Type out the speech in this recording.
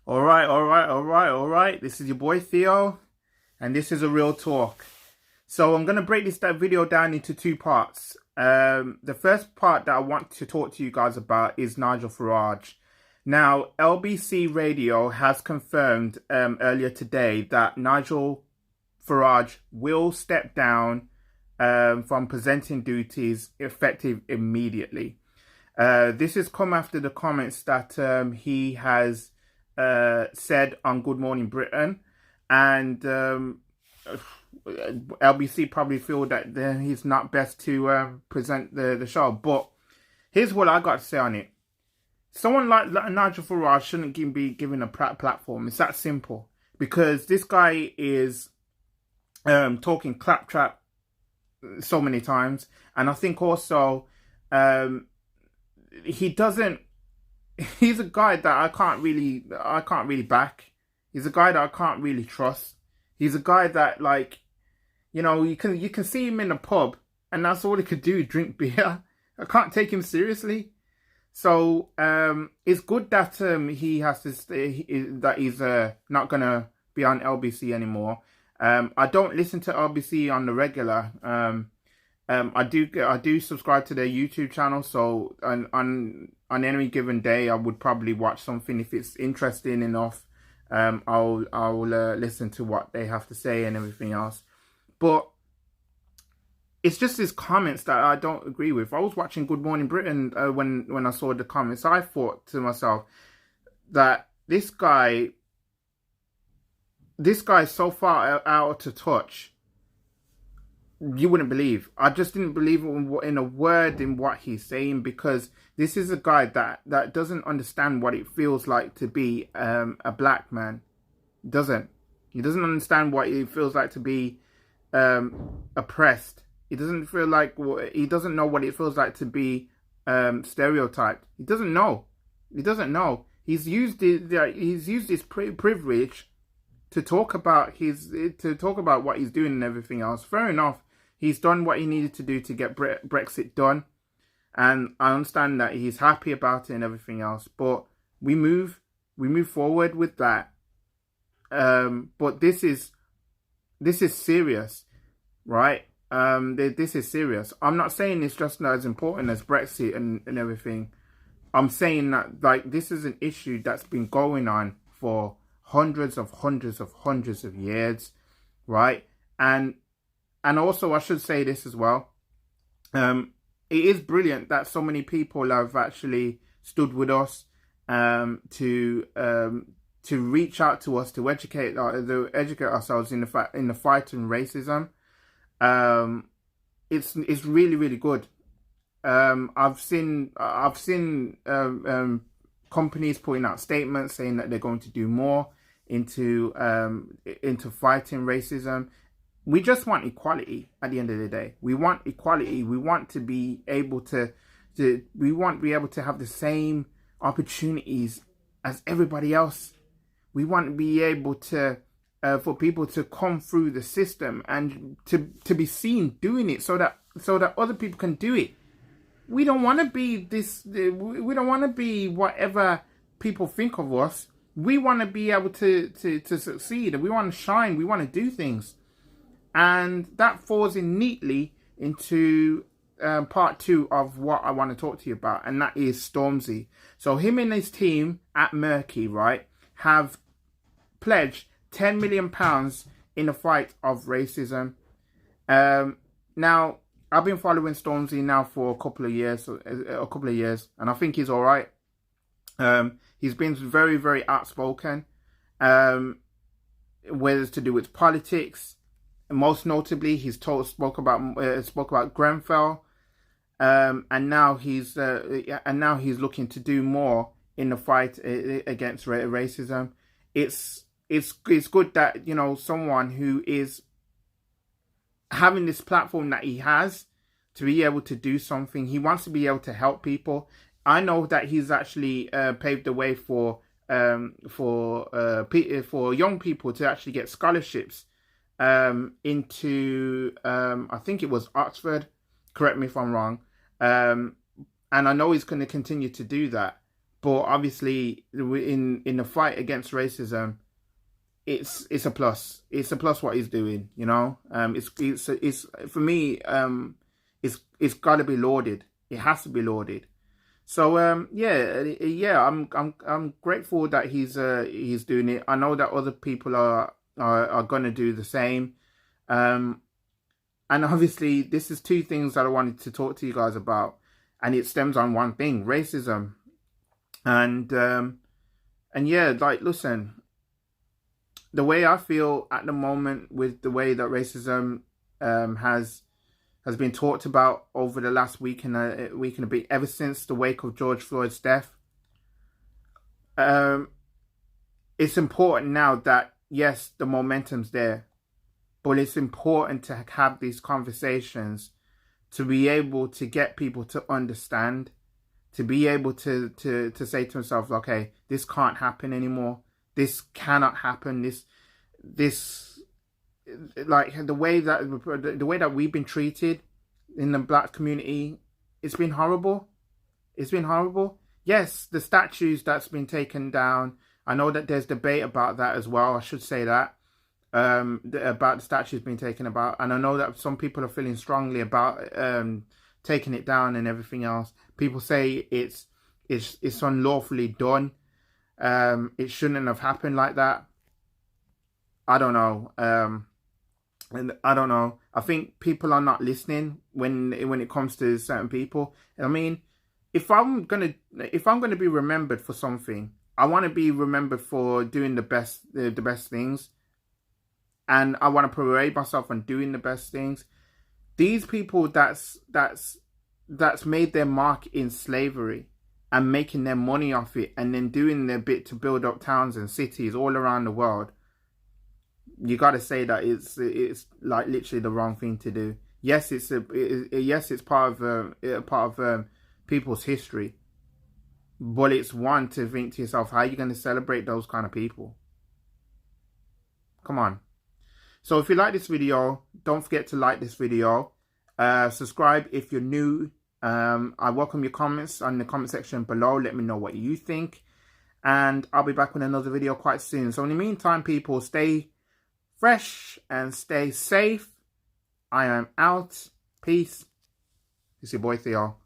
All right. This is your boy Theo, and this is a real talk. So I'm gonna break that video down into two parts. The first part that I want to talk to you guys about is Nigel Farage. Now, LBC Radio has confirmed earlier today that Nigel Farage will step down from presenting duties effective immediately. This has come after the comments that he has said on Good Morning Britain, and LBC probably feel that he's not best to present the show. But here's what I got to say on it. Someone like Nigel Farage shouldn't be given a platform. It's that simple. Because this guy is talking claptrap so many times. And I think also he's a guy that I can't really back. He's a guy that I can't really trust. He's a guy that, like, you know, you can see him in a pub and that's all he could do, drink beer. I can't take him seriously. So it's good that he has to stay, that he's not gonna be on LBC anymore. I don't listen to LBC on the regular. I do subscribe to their YouTube channel, so on any given day I would probably watch something if it's interesting enough. I'll listen to what they have to say and everything else. But it's just his comments that I don't agree with. I was watching Good Morning Britain when I saw the comments. I thought to myself that this guy is so far out of touch. You wouldn't believe. I just didn't believe in a word in what he's saying, because this is a guy that doesn't understand what it feels like to be a black man. He doesn't understand what it feels like to be oppressed. He doesn't know what it feels like to be stereotyped. He doesn't know. He's used his privilege to talk about what he's doing and everything else. Fair enough. He's done what he needed to do to get Brexit done, and I understand that he's happy about it and everything else. But we move forward with that. But this is serious, right? This is serious. I'm not saying it's just not as important as Brexit and everything. I'm saying that, like, this is an issue that's been going on for hundreds of years, right? And also, I should say this as well. It is brilliant that so many people have actually stood with us to reach out to us, to educate ourselves in the fight on racism. It's really good. I've seen companies putting out statements saying that they're going to do more into fighting racism. We just want equality at the end of the day. We want equality. We want to be able to have the same opportunities as everybody else. We want to be able to for people to come through the system and to be seen doing it, so that other people can do it. We don't want to be this. We don't want to be whatever people think of us. We want to be able to succeed. We want to shine. We want to do things. And that falls in neatly into part 2 of what I want to talk to you about, and that is Stormzy. So him and his team at Murky, right, have pledged £10 million in the fight of racism. Now, I've been following Stormzy now for a couple of years, and I think he's all right. He's been very, very outspoken, whether it's to do with politics. Most notably, he's spoke about Grenfell, and now he's looking to do more in the fight against racism. It's good that, you know, someone who is having this platform that he has to be able to do something. He wants to be able to help people. I know that he's actually paved the way for young people to actually get scholarships into I think it was Oxford. Correct me if I'm wrong. And I know he's going to continue to do that. but obviously in the fight against racism, it's a plus. It's a plus what he's doing. You know, it's for me. It's got to be lauded. It has to be lauded. So yeah. I'm grateful that he's doing it. I know that other people are gonna do the same. And obviously, this is two things that I wanted to talk to you guys about, and it stems on one thing: racism. And yeah, like, listen, the way I feel at the moment with the way that racism has been talked about over the last week and a bit, ever since the wake of George Floyd's death. It's important now that, yes, the momentum's there, but it's important to have these conversations to be able to get people to understand, to be able to say to themselves, okay, this can't happen anymore. This cannot happen. This like the way that we've been treated in the black community, it's been horrible. It's been horrible. Yes, the statues that's been taken down, I know that there's debate about that as well. I should say that about the statues being taken about, and I know that some people are feeling strongly about taking it down and everything else. People say it's unlawfully done. It shouldn't have happened like that. I don't know. And I don't know. I think people are not listening when it comes to certain people. I mean, if I'm gonna be remembered for something, I want to be remembered for doing the best things, and I want to parade myself on doing the best things. These people that's made their mark in slavery and making their money off it, and then doing their bit to build up towns and cities all around the world. You got to say that it's like literally the wrong thing to do. Yes, it's part of people's history, but it's one to think to yourself, how are you going to celebrate those kind of people? Come on. So if you like this video, don't forget to like this video. Subscribe if you're new. I welcome your comments on the comment section below. Let me know what you think, and I'll be back with another video quite soon. So in the meantime, people, stay fresh and stay safe. I am out. Peace. It's your boy Theo.